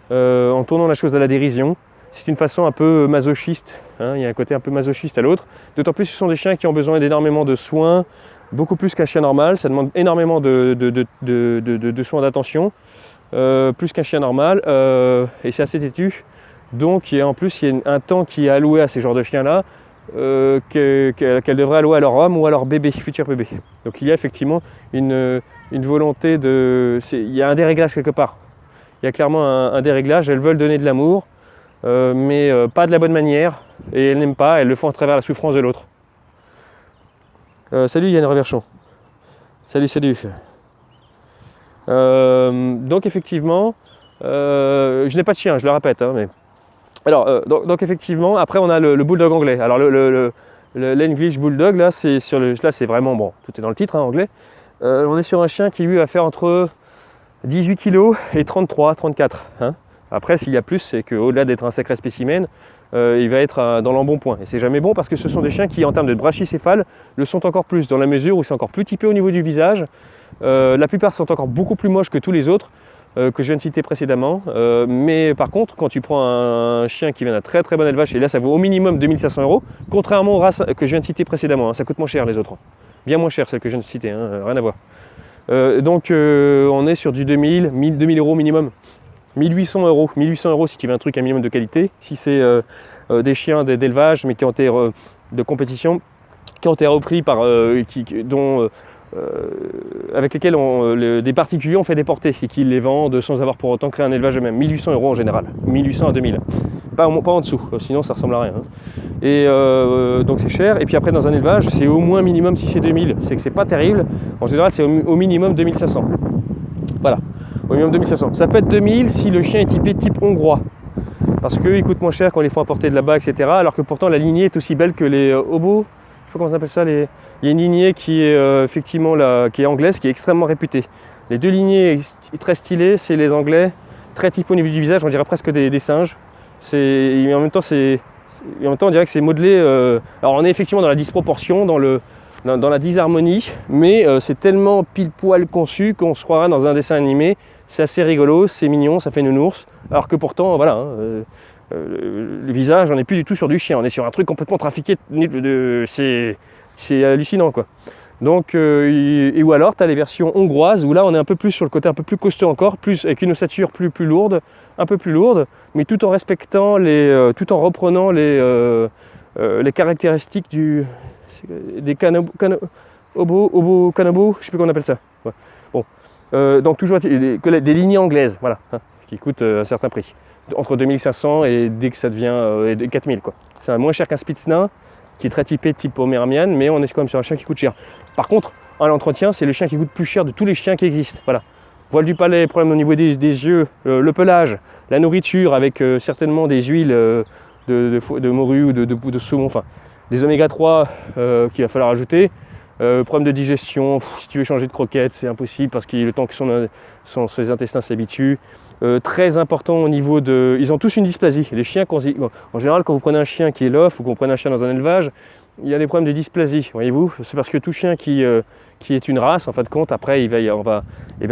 Speaker 1: en tournant la chose à la dérision. C'est une façon un peu masochiste, hein, il y a un côté un peu masochiste à l'autre, d'autant plus ce sont des chiens qui ont besoin d'énormément de soins, beaucoup plus qu'un chien normal, ça demande énormément de soins d'attention, plus qu'un chien normal, et c'est assez têtu. Donc en plus il y a un temps qui est alloué à ces genres de chiens-là, qu'elle devrait allouer à leur homme ou à leur bébé, futur bébé. Donc il y a effectivement une volonté il y a un déréglage quelque part. Il y a clairement un déréglage, elles veulent donner de l'amour, mais pas de la bonne manière, et elles n'aiment pas, elles le font à travers la souffrance de l'autre. Salut Yann Reverchon. Salut. Donc effectivement, je n'ai pas de chien, je le répète, hein, mais... Alors, donc effectivement, après on a le bulldog anglais. Alors l'English bulldog, là c'est vraiment, bon, tout est dans le titre, hein, anglais. On est sur un chien qui lui va faire entre 18 kg et 33, 34. Hein. Après, s'il y a plus, c'est qu'au-delà d'être un sacré spécimen, il va être dans l'embonpoint. Et c'est jamais bon parce que ce sont des chiens qui, en termes de brachycéphale, le sont encore plus, dans la mesure où c'est encore plus typé au niveau du visage. La plupart sont encore beaucoup plus moches que tous les autres que je viens de citer précédemment. Mais par contre, quand tu prends un chien qui vient d'un très très bon élevage, et là ça vaut au minimum 2500 €, contrairement aux races que je viens de citer précédemment, hein, ça coûte moins cher les autres. Bien moins cher celles que je viens de citer, hein, rien à voir. Donc on est sur du 2000 € minimum. 1800 €. 1800 € si tu veux un truc un minimum de qualité. Si c'est des chiens d'élevage mais qui ont été de compétition, qui ont été repris par avec lesquels des particuliers ont fait déporter et qui les vendent sans avoir pour autant créé un élevage eux-mêmes. 1800 € en général, 1800 à 2000. Pas en dessous, sinon ça ressemble à rien. Hein. Et donc c'est cher. Et puis après dans un élevage, c'est au moins minimum si c'est 2000. C'est que c'est pas terrible. En général, c'est au minimum 2500. Voilà, au minimum 2500. Ça peut être 2000 si le chien est type hongrois. Parce qu'il coûte moins cher quand ils les font apporter de là-bas, etc. Alors que pourtant la lignée est aussi belle que les hobos. Je sais pas comment on appelle ça. Il y a une lignée qui est effectivement qui est anglaise, qui est extrêmement réputée. Les deux lignées très stylées, c'est les Anglais, très typés au niveau du visage, on dirait presque des singes. Et en même temps, on dirait que c'est modelé. Alors on est effectivement dans la disproportion, dans la disharmonie, mais c'est tellement pile poil conçu qu'on se croirait dans un dessin animé. C'est assez rigolo, c'est mignon, ça fait nounours. Alors que pourtant, voilà, hein, le visage, on n'est plus du tout sur du chien, on est sur un truc complètement trafiqué. C'est hallucinant quoi. Donc, ou alors tu as les versions hongroises où là on est un peu plus sur le côté un peu plus costaud encore, avec une ossature plus lourde, un peu plus lourde, mais tout en respectant tout en reprenant les caractéristiques des canobos, je sais plus comment on appelle ça. Ouais. Bon, donc toujours des lignées anglaises, voilà, hein, qui coûtent un certain prix, entre 2500 et dès que ça devient 4000 quoi. C'est moins cher qu'un Spitznain, qui est très typé type Poméranian, mais on est quand même sur un chien qui coûte cher. Par contre, à l'entretien, c'est le chien qui coûte plus cher de tous les chiens qui existent. Voilà. Voile du palais, problème au niveau des yeux, le pelage, la nourriture avec certainement des huiles de morue ou de saumon, enfin des oméga 3 qu'il va falloir ajouter. Problème de digestion, si tu veux changer de croquette, c'est impossible parce qu'il y a le temps que ses intestins s'habituent. Très important au niveau de... Ils ont tous une dysplasie. Les chiens, en général, quand vous prenez un chien qui est lof ou qu'on prenne un chien dans un élevage, il y a des problèmes de dysplasie, voyez-vous. C'est parce que tout chien qui est une race, en fin de compte, après,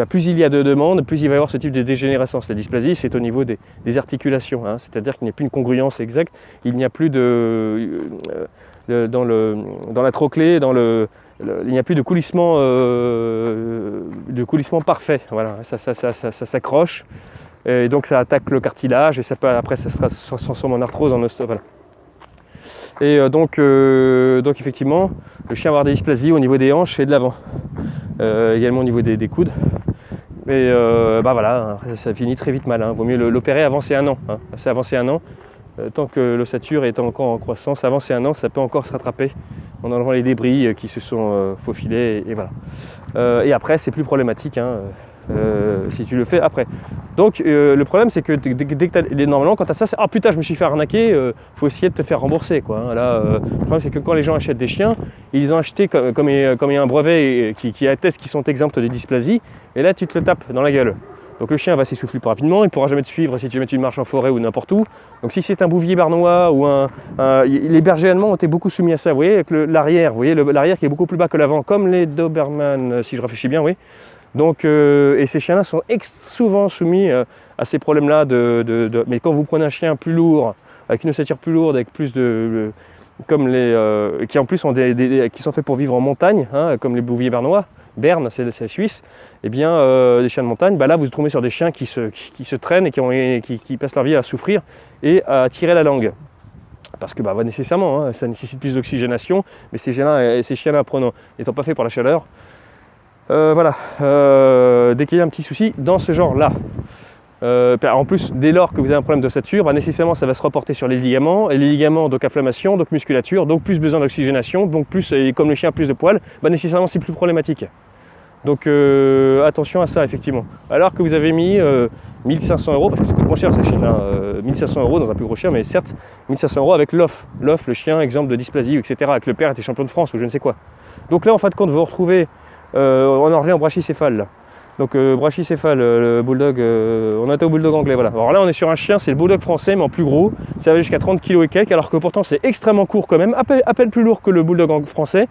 Speaker 1: plus il y a de demandes, plus il va y avoir ce type de dégénérescence. La dysplasie, c'est au niveau des articulations, hein. C'est-à-dire qu'il n'y a plus une congruence exacte, il n'y a plus dans la trochlée, il n'y a plus de coulissement parfait. Voilà, ça s'accroche et donc ça attaque le cartilage et après ça se transforme en arthrose, en osteo. Voilà. Et donc effectivement, le chien va avoir des dysplasies au niveau des hanches et de l'avant, également au niveau des coudes. Et voilà, ça finit très vite mal. Hein. Vaut mieux l'opérer avancer 1 an. Hein. C'est avancer 1 an. Tant que l'ossature est encore en croissance, avancer 1 an, ça peut encore se rattraper en enlevant les débris qui se sont faufilés et voilà. Et après, c'est plus problématique hein, si tu le fais après. Donc le problème, c'est que dès que normalement, quand tu as ça, c'est « Ah putain, je me suis fait arnaquer, faut essayer de te faire rembourser. » quoi, hein. Là, le problème, c'est que quand les gens achètent des chiens, ils ont acheté comme il y a un brevet qui atteste qu'ils sont exempts des dysplasies, et là, tu te le tapes dans la gueule. Donc le chien va s'essouffler plus rapidement, il ne pourra jamais te suivre si tu mets une marche en forêt ou n'importe où. Donc si c'est un bouvier bernois ou les bergers allemands ont été beaucoup soumis à ça, vous voyez, avec l'arrière, vous voyez, l'arrière qui est beaucoup plus bas que l'avant, comme les Doberman, si je réfléchis bien, oui. Donc, et ces chiens-là sont souvent soumis à ces problèmes-là. Mais quand vous prenez un chien plus lourd, avec une ossature plus lourde, avec plus qui en plus qui sont faits pour vivre en montagne, hein, comme les bouviers bernois, Berne, c'est la Suisse, eh bien, des chiens de montagne, bah là vous vous trouvez sur des chiens qui se traînent et qui passent leur vie à souffrir et à tirer la langue. Parce que bah, nécessairement, hein, ça nécessite plus d'oxygénation, mais ces chiens-là n'étant pas faits pour la chaleur, voilà, dès qu'il y a un petit souci dans ce genre-là. En plus, dès lors que vous avez un problème d'ossature, bah, nécessairement ça va se reporter sur les ligaments, et les ligaments, donc inflammation, donc musculature, donc plus besoin d'oxygénation, donc plus, et comme le chien a plus de poils, bah, nécessairement c'est plus problématique. Donc attention à ça effectivement. Alors que vous avez mis 1500 €, parce que ça coûte moins cher ces chiens, 1500 € dans un plus gros chien, mais certes 1500 € avec l'off, le chien exemple de dysplasie, etc., avec le père était champion de France ou je ne sais quoi. Donc là en fin de compte vous vous retrouvez, on en revient au brachycéphale là. Donc brachycéphale, le bulldog, on était au bulldog anglais, voilà. Alors là on est sur un chien, c'est le bulldog français mais en plus gros, ça va jusqu'à 30 kg et quelques, alors que pourtant c'est extrêmement court quand même, à peine plus lourd que le bulldog français,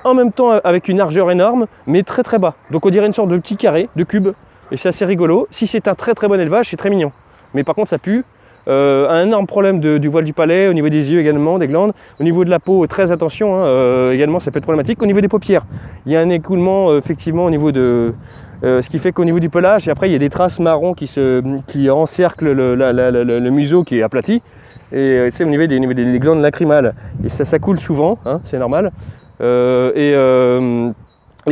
Speaker 1: en même temps avec une largeur énorme, mais très très bas. Donc on dirait une sorte de petit carré, de cube, et c'est assez rigolo. Si c'est un très très bon élevage, c'est très mignon. Mais par contre ça pue, un énorme problème du voile du palais, au niveau des yeux également, des glandes, au niveau de la peau, très attention, hein, également ça peut être problématique. Au niveau des paupières, il y a un écoulement effectivement au niveau de... ce qui fait qu'au niveau du pelage, et après il y a des traces marron qui encerclent le museau qui est aplati, et c'est au niveau des glandes lacrymales, et ça coule souvent, hein, c'est normal. Et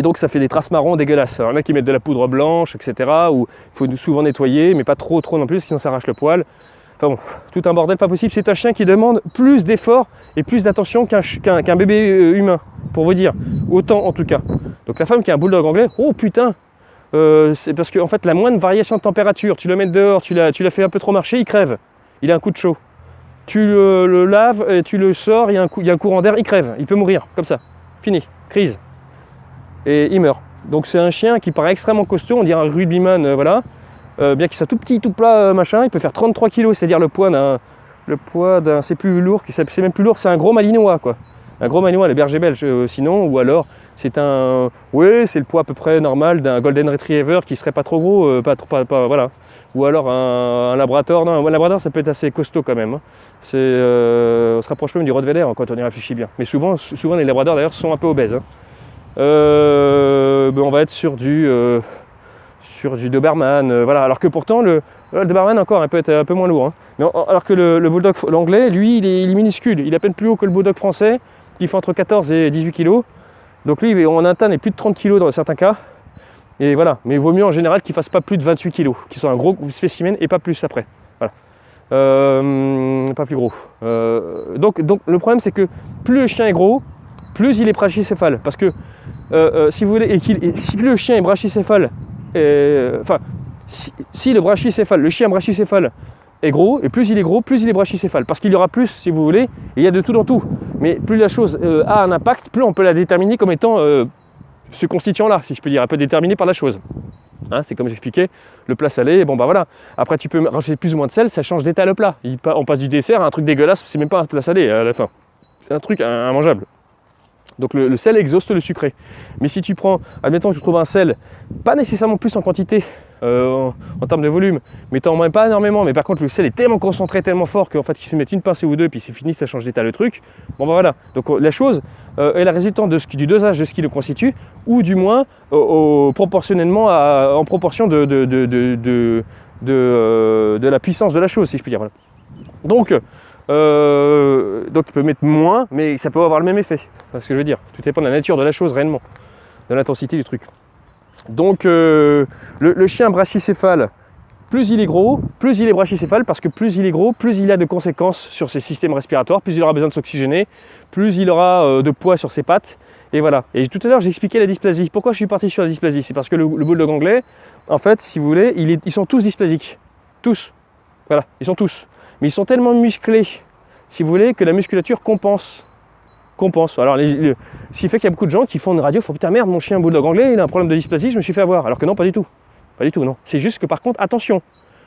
Speaker 1: donc ça fait des traces marron dégueulasses. Alors, il y en a qui mettent de la poudre blanche, etc. Où il faut souvent nettoyer, mais pas trop non plus, sinon ça arrache le poil. Enfin bon, tout un bordel pas possible. C'est un chien qui demande plus d'efforts et plus d'attention qu'un bébé humain, pour vous dire. Autant en tout cas. Donc la femme qui a un bulldog anglais, oh putain, c'est parce que en fait la moindre variation de température, tu le mets dehors, tu l'as fait un peu trop marcher, il crève. Il a un coup de chaud. Tu le laves et tu le sors, il y a un courant d'air, il crève, il peut mourir, comme ça. Fini, crise. Et il meurt. Donc c'est un chien qui paraît extrêmement costaud, on dirait un rugbyman, voilà. Bien qu'il soit tout petit, tout plat, machin, il peut faire 33 kg, c'est-à-dire le poids d'un, c'est plus lourd, c'est même plus lourd, c'est un gros malinois, quoi. Un gros malinois, les bergers belges, sinon, ou alors c'est un, oui, c'est le poids à peu près normal d'un golden retriever qui serait pas trop gros, voilà. Ou alors un labrador, non, un labrador ça peut être assez costaud quand même, hein. On se rapproche même du rottweiler hein, quand on y réfléchit bien. Mais souvent les labradors d'ailleurs sont un peu obèses, hein. On va être sur du Doberman, voilà. Alors que pourtant le Doberman encore il peut être un peu moins lourd, hein. Mais alors que le bulldog l'anglais, lui il est minuscule, il est à peine plus haut que le bulldog français qui fait entre 14 et 18 kg. Donc lui on atteint les plus de 30 kg dans certains cas. Et voilà, mais il vaut mieux en général qu'il ne fasse pas plus de 28 kg, qu'il soit un gros spécimen et pas plus après. Voilà. Pas plus gros. Donc le problème c'est que plus le chien est gros, plus il est brachycéphale. Parce que si vous voulez, si le chien est brachycéphale, si le chien brachycéphale est gros, et plus il est gros, plus il est brachycéphale. Parce qu'il y aura plus, si vous voulez, et il y a de tout dans tout. Mais plus la chose a un impact, plus on peut la déterminer comme étant ce constituant-là, si je peux dire, un peu déterminé par la chose. Hein, c'est comme j'expliquais, le plat salé, bon bah voilà. Après tu peux rajouter plus ou moins de sel, ça change d'état le plat. On passe du dessert à un truc dégueulasse, c'est même pas un plat salé à la fin. C'est un truc immangeable. Donc le sel exhauste le sucré. Mais si tu prends, admettons que tu trouves un sel, pas nécessairement plus en quantité, en termes de volume, mais t'en mets pas énormément, mais par contre le sel est tellement concentré, tellement fort qu'en fait il se met une pincée ou deux, puis c'est fini, ça change d'état le truc. Bon bah voilà, donc la chose est la résultante du dosage de ce qui le constitue, ou du moins proportionnellement en proportion de la puissance de la chose, si je peux dire. Voilà. Donc tu peux mettre moins, mais ça peut avoir le même effet. C'est ce que je veux dire. Tout dépend de la nature de la chose réellement, de l'intensité du truc. Donc le chien brachycéphale, plus il est gros, plus il est brachycéphale, parce que plus il est gros, plus il a de conséquences sur ses systèmes respiratoires, plus il aura besoin de s'oxygéner, plus il aura de poids sur ses pattes. Et voilà. Et tout à l'heure j'ai expliqué la dysplasie. Pourquoi je suis parti sur la dysplasie? C'est parce que le bulldog anglais, en fait, si vous voulez, ils sont tous dysplasiques. Tous. Voilà, ils sont tous. Mais ils sont tellement musclés, si vous voulez, que la musculature compense. Alors, ce qui fait qu'il y a beaucoup de gens qui font une radio, putain merde, mon chien bulldog anglais, il a un problème de dysplasie, je me suis fait avoir. Alors que non, pas du tout. Pas du tout, non. C'est juste que par contre, attention,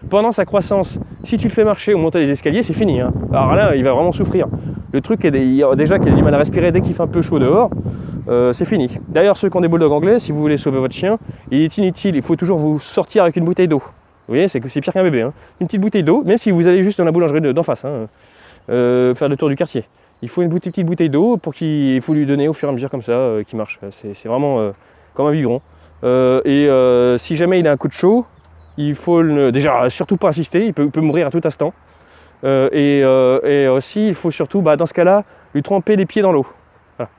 Speaker 1: pendant sa croissance, si tu le fais marcher ou monter les escaliers, c'est fini, hein. Alors là, il va vraiment souffrir. Le truc est déjà qu'il a du mal à respirer dès qu'il fait un peu chaud dehors, c'est fini. D'ailleurs, ceux qui ont des bulldogs anglais, si vous voulez sauver votre chien, il est inutile, il faut toujours vous sortir avec une bouteille d'eau. Vous voyez, c'est pire qu'un bébé, hein. Une petite bouteille d'eau, même si vous allez juste dans la boulangerie d'en face, hein, faire le tour du quartier. Il faut une petite bouteille d'eau il faut lui donner au fur et à mesure comme ça, qu'il marche. C'est vraiment comme un biberon. Si jamais il a un coup de chaud, il faut déjà surtout pas insister, il peut mourir à tout instant. Aussi, il faut surtout, dans ce cas-là, lui tremper les pieds dans l'eau. Voilà.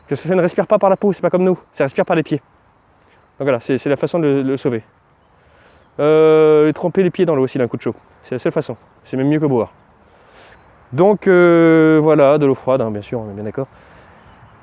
Speaker 1: Que ça ne respire pas par la peau, c'est pas comme nous, ça respire par les pieds. Donc voilà, c'est la façon de le sauver. Tremper les pieds dans l'eau s'il a un coup de chaud. C'est la seule façon. C'est même mieux que boire. Donc voilà, de l'eau froide, hein, bien sûr, on est bien d'accord.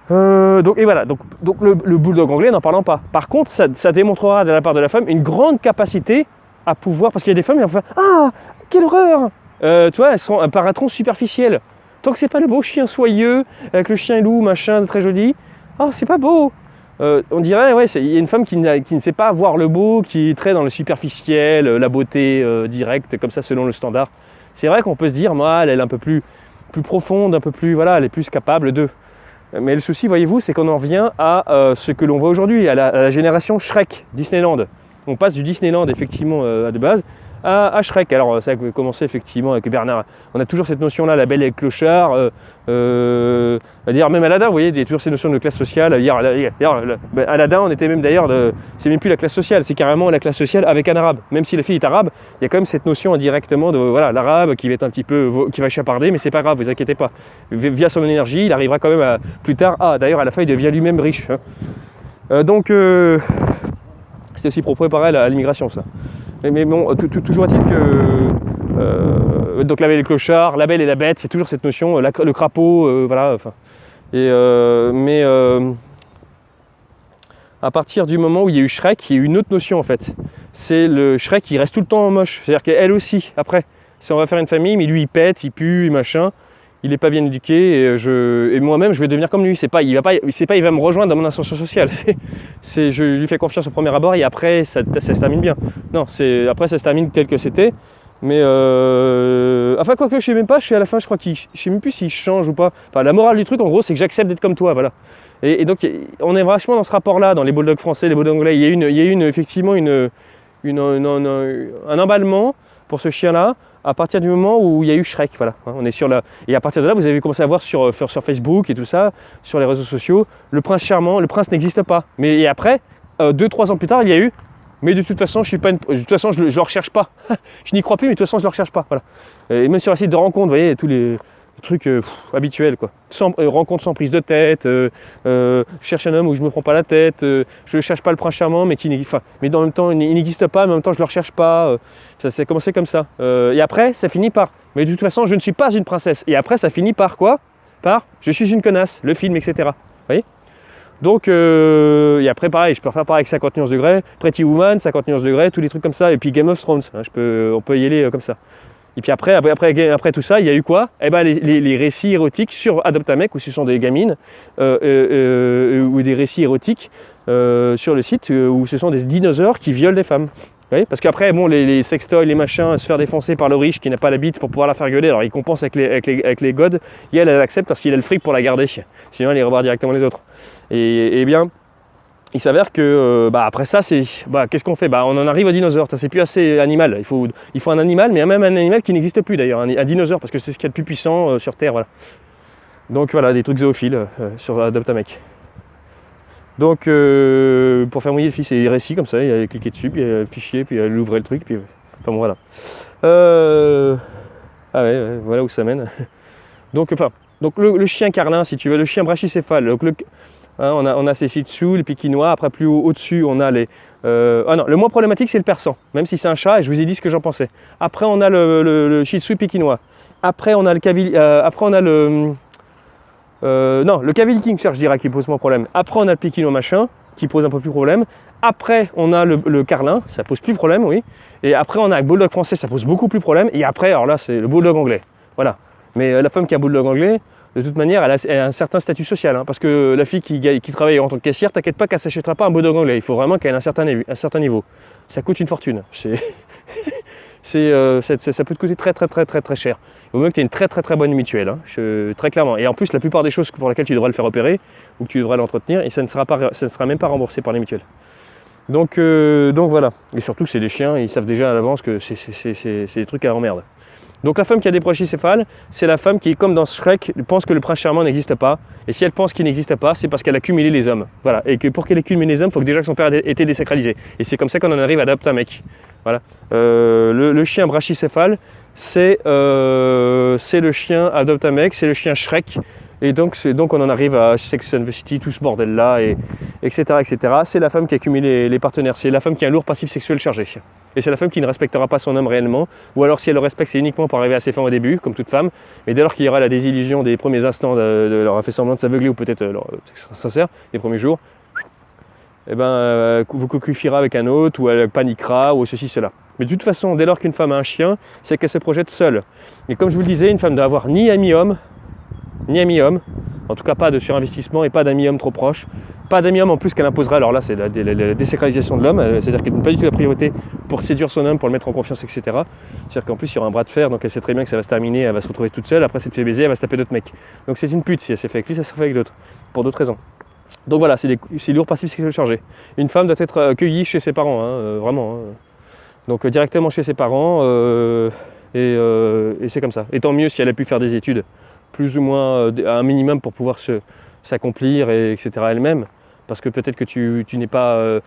Speaker 1: Donc le bulldog anglais, n'en parlons pas. Par contre, ça démontrera de la part de la femme une grande capacité à pouvoir, parce qu'il y a des femmes qui vont faire ah, quelle horreur, tu vois, elles paraîtront superficielles. Tant que c'est pas le beau chien soyeux avec le chien loup, machin, très joli. Oh, c'est pas beau. On dirait, ouais, il y a une femme qui ne sait pas voir le beau, qui est très dans le superficiel, la beauté directe, comme ça, selon le standard. C'est vrai qu'on peut se dire, moi, elle est un peu plus profonde, un peu plus, voilà, elle est plus capable de. Mais le souci, voyez-vous, c'est qu'on en revient à ce que l'on voit aujourd'hui, à la génération Shrek, Disneyland. On passe du Disneyland, effectivement, de base, à Shrek. Alors, ça a commencé, effectivement, avec Bernard. On a toujours cette notion-là, la belle et le clochard. D'ailleurs, même Aladdin, vous voyez, il y a toujours ces notions de classe sociale. Aladdin, on était même d'ailleurs, c'est même plus la classe sociale, c'est carrément la classe sociale avec un arabe. Même si la fille est arabe, il y a quand même cette notion indirectement de voilà, l'arabe qui va être un petit peu, qui va chaparder, mais c'est pas grave, vous inquiétez pas. Via son énergie, il arrivera quand même plus tard. D'ailleurs, à la fin, il devient lui-même riche. Hein. C'était aussi pour préparer à l'immigration, ça. Mais bon, toujours est-il que donc la belle et le clochard, la belle et la bête, c'est toujours cette notion, le crapaud, voilà. Enfin, à partir du moment où il y a eu Shrek, il y a eu une autre notion en fait. C'est le Shrek qui reste tout le temps moche. C'est-à-dire qu'elle aussi, après, si on va faire une famille, mais lui il pète, il pue, machin, il n'est pas bien éduqué, et moi-même je vais devenir comme lui. Il va me rejoindre dans mon ascension sociale. Je lui fais confiance au premier abord et après ça se termine bien. Non, après ça se termine tel que c'était. Mais enfin quoique je sais même pas, je suis à la fin, je crois je sais même plus s'il change ou pas. Enfin la morale du truc en gros c'est que j'accepte d'être comme toi, voilà. Et donc on est vachement dans ce rapport-là, dans les bulldogs français, les bulldogs anglais. Il y a eu effectivement un emballement pour ce chien-là à partir du moment où il y a eu Shrek, voilà. On est sur et à partir de là, vous avez commencé à voir sur Facebook et tout ça, sur les réseaux sociaux, le prince charmant, le prince n'existe pas. Mais et après, 2-3 ans plus tard, il y a eu. Mais de toute façon, je le recherche pas. Je n'y crois plus, mais de toute façon, je le recherche pas. Voilà. Et même sur les sites de rencontres, vous voyez, tous les trucs habituels, quoi. Rencontre sans prise de tête, je cherche un homme où je me prends pas la tête, je cherche pas le prince charmant, mais mais dans le même temps, il n'existe pas, mais en même temps, je le recherche pas. Ça s'est commencé comme ça. Et après, ça finit par. Mais de toute façon, je ne suis pas une princesse. Et après, ça finit par quoi? Je suis une connasse, le film, etc. Vous voyez? Donc, et après pareil, je peux refaire pareil avec 50 nuances degrés, Pretty Woman, 50 nuances degrés, tous les trucs comme ça, et puis Game of Thrones, hein, on peut y aller comme ça. Et puis après tout ça, il y a eu quoi? Eh ben les récits érotiques sur Adopte un mec, où ce sont des gamines, ou des récits érotiques sur le site, où ce sont des dinosaures qui violent des femmes. Oui, parce qu'après, bon, les sextoys, les machins, se faire défoncer par le riche qui n'a pas la bite pour pouvoir la faire gueuler, alors il compense avec les godes, et elle accepte parce qu'il a le fric pour la garder, sinon elle ira voir directement les autres. Et bien, il s'avère que après ça, qu'est-ce qu'on fait? On en arrive aux dinosaures, ça c'est plus assez animal, il faut un animal, mais même un animal qui n'existe plus d'ailleurs, un dinosaure, parce que c'est ce qu'il y a de plus puissant sur Terre, voilà. Donc voilà, des trucs zoophiles sur Adopte un mec. Donc pour faire mouiller le fils, c'est des récits comme ça, il a cliqué dessus, puis il a le fichier, puis il ouvrait le truc, puis enfin bon voilà. Ouais, voilà où ça mène. Donc le chien carlin, si tu veux, le chien brachycéphale, donc on a ces shih tzus, les pékinois, après plus au-dessus on a les... non, le moins problématique c'est le persan, même si c'est un chat, et je vous ai dit ce que j'en pensais. Après on a le shih tzu pékinois, après on a le le Cavalier Kingshire, je dirais, qui pose moins problème. Après, on a le Pékinois machin, qui pose un peu plus problème. Après, on a le Carlin, ça pose plus problème, oui. Et après, on a le Bulldog français, ça pose beaucoup plus problème. Et après, alors là, c'est le Bulldog anglais. Voilà. Mais la femme qui a un Bulldog anglais, de toute manière, elle a un certain statut social. Hein, parce que la fille qui travaille en tant que caissière, t'inquiète pas qu'elle ne s'achètera pas un Bulldog anglais. Il faut vraiment qu'elle ait un certain niveau. Ça coûte une fortune. Ça peut te coûter très cher. Il vaut mieux que tu aies une très bonne mutuelle, hein, très clairement. Et en plus, la plupart des choses pour lesquelles tu devras le faire opérer ou que tu devras l'entretenir, et ça ne sera même pas remboursé par les mutuelles. Donc voilà. Et surtout, c'est des chiens, ils savent déjà à l'avance que c'est des trucs à emmerde. Donc la femme qui a des brachycéphales, c'est la femme qui, comme dans Shrek, pense que le prince charmant n'existe pas. Et si elle pense qu'il n'existe pas, c'est parce qu'elle a cumulé les hommes. Voilà. Et que pour qu'elle ait cumulé les hommes, il faut que déjà que son père ait été désacralisé. Et c'est comme ça qu'on en arrive à adopter un mec. Voilà. Le chien brachycéphale, c'est le chien adopte un mec, c'est le chien Shrek. Et donc on en arrive à Sex and the City, tout ce bordel-là, etc. etc. C'est la femme qui a cumulé les partenaires. C'est la femme qui a un lourd passif sexuel chargé. Et c'est la femme qui ne respectera pas son homme réellement, ou alors si elle le respecte, c'est uniquement pour arriver à ses fins au début, comme toute femme, mais dès lors qu'il y aura la désillusion des premiers instants, leur a fait semblant de s'aveugler, ou peut-être sincère, des premiers jours, eh ben, vous cocufiera avec un autre, ou elle paniquera, ou ceci, cela. Mais de toute façon, dès lors qu'une femme a un chien, c'est qu'elle se projette seule. Et comme je vous le disais, une femme doit avoir ni ami-homme, en tout cas pas de surinvestissement et pas d'ami-homme trop proche. Pas d'ami-homme en plus qu'elle imposera, alors là c'est la désacralisation de l'homme, c'est-à-dire qu'elle n'a pas du tout la priorité pour séduire son homme, pour le mettre en confiance, etc. C'est-à-dire qu'en plus il y aura un bras de fer, donc elle sait très bien que ça va se terminer, elle va se retrouver toute seule, après c'est de fait baiser, elle va se taper d'autres mecs. Donc c'est une pute, si elle s'est fait avec lui, ça se fait avec d'autres, pour d'autres raisons. Donc voilà, c'est lourd passif sexuel chargé. Une femme doit être accueillie chez ses parents, vraiment. Donc directement chez ses parents, et c'est comme ça. Et tant mieux si elle a pu faire des études, plus ou moins à un minimum pour pouvoir s'accomplir, etc. elle-même. Parce que peut-être que tu n'es pas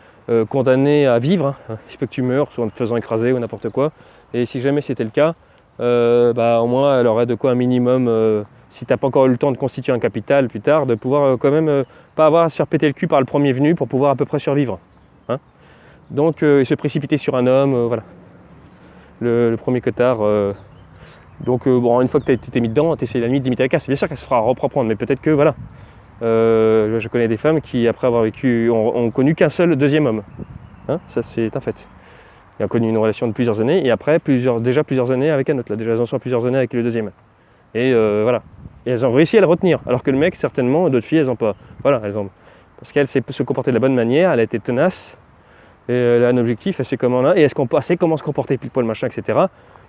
Speaker 1: condamné à vivre, hein. Il se peut que tu meurs, soit en te faisant écraser ou n'importe quoi. Et si jamais c'était le cas, au moins elle aurait de quoi un minimum, si tu n'as pas encore eu le temps de constituer un capital plus tard, de pouvoir quand même pas avoir à se faire péter le cul par le premier venu pour pouvoir à peu près survivre. Hein. Donc se précipiter sur un homme, voilà. Le premier cotard. Donc bon, une fois que tu as été mis dedans, tu essaies la limite d'imiter la casse. C'est bien sûr qu'elle se fera reprendre, mais peut-être que voilà. Je connais des femmes qui, après avoir vécu, ont connu qu'un seul deuxième homme. Hein, ça, c'est un fait. Elles ont connu une relation de plusieurs années, et après, déjà plusieurs années avec un autre. Là, déjà, elles en sont plusieurs années avec le deuxième. Et voilà. Et elles ont réussi à le retenir. Alors que le mec, certainement, d'autres filles, elles n'ont pas. Voilà, parce qu'elle sait se comporter de la bonne manière, elle a été tenace, et elle a un objectif, elle sait comment là, et elle sait comment se comporter, pile poil, machin, etc.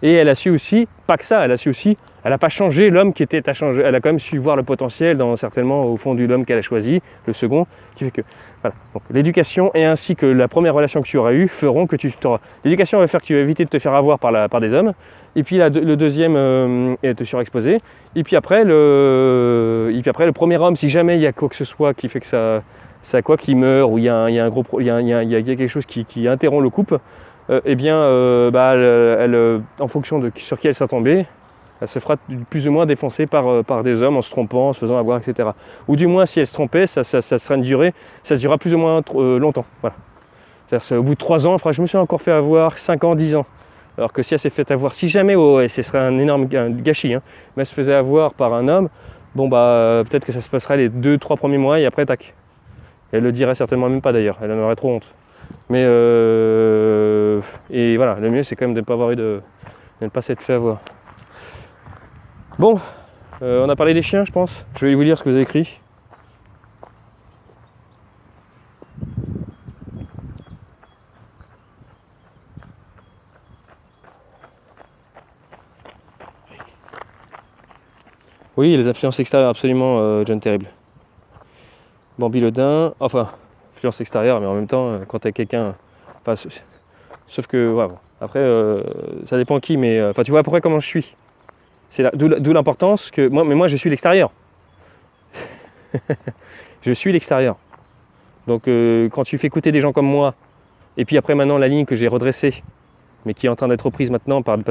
Speaker 1: Et elle a su aussi, pas que ça, elle a su aussi, elle n'a pas changé l'homme qui était à changer, elle a quand même su voir le potentiel certainement au fond de l'homme qu'elle a choisi, le second, qui fait que, voilà. Donc l'éducation et ainsi que la première relation que tu auras eue feront que tu t'auras. L'éducation va faire que tu vas éviter de te faire avoir par des hommes, et puis le deuxième est te surexposer, et puis après le premier homme, si jamais il y a quoi que ce soit qui fait que ça quoi qui meurt, ou il y a quelque chose qui interrompt le couple, eh bien, en fonction de sur qui elle sera tombée, elle se fera plus ou moins défoncer par des hommes en se trompant, en se faisant avoir, etc. Ou du moins, si elle se trompait, ça sera une durée, ça durera plus ou moins longtemps. Voilà. C'est-à-dire, au bout de 3 ans, je me suis encore fait avoir 5 ans, 10 ans. Alors que si elle s'est fait avoir, si jamais, ce serait un énorme gâchis, hein, mais elle se faisait avoir par un homme, bon peut-être que ça se passerait les 2-3 premiers mois et après, tac. Elle le dirait certainement même pas d'ailleurs, elle en aurait trop honte. Mais et voilà, le mieux c'est quand même de ne pas s'être fait avoir. Bon, on a parlé des chiens, je pense. Je vais vous lire ce que vous avez écrit. Oui, les influences extérieures, absolument, John Terrible. Bambi le daim, enfin, influence extérieure, mais en même temps, quand tu as quelqu'un. Enfin, sauf que, voilà. Après, ça dépend qui, mais. Enfin, tu vois à peu près comment je suis. D'où l'importance que. Moi, je suis l'extérieur. Je suis l'extérieur. Donc, quand tu fais écouter des gens comme moi, et puis après, maintenant, la ligne que j'ai redressée, mais qui est en train d'être reprise maintenant par